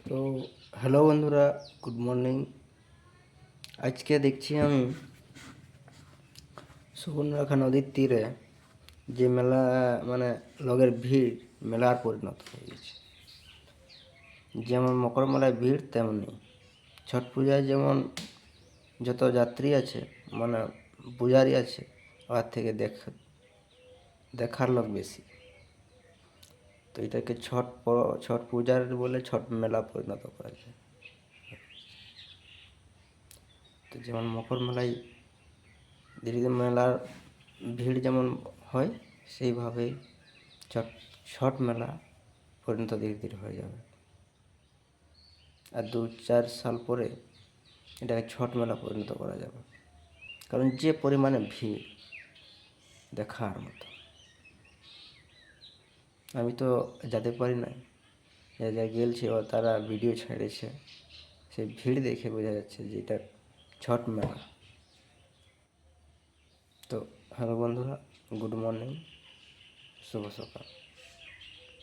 তো হ্যালো বন্ধুরা, good morning. আজকে দেখছি আমি সুবর্ণরেখা নদীর তীরে যে মেলা লোকের ভিড় মেলার পরিণত হয়ে গেছে। যেমন মকর মেলায় ভিড়, তেমনি ছট পূজায় যেমন যত যাত্রী আছে, পূজারি আছে, ওর থেকে দেখার লোক বেশি। তো এটাকে ছট পূজার বলে ছট মেলা পরিণত করা যায়। তো যেমন মকর মেলায় ধীরে ধীরে মেলার ভিড় যেমন হয়, সেইভাবেই ছট মেলা পরিণত ধীরে ধীরে হয়ে যাবে। আর 2-4 সাল পরে এটাকে ছট মেলা পরিণত করা যাবে, কারণ যে পরিমাণে ভিড় দেখার মতো। আমি তো যেতে পারি না, যা গেলছে ও তারা ভিডিও ছেড়েছে, সেই ভিড় দেখে বোঝা যাচ্ছে যে এটা ছট মেলা। তো হ্যালো বন্ধুরা, গুড মর্নিং, শুভ সকাল।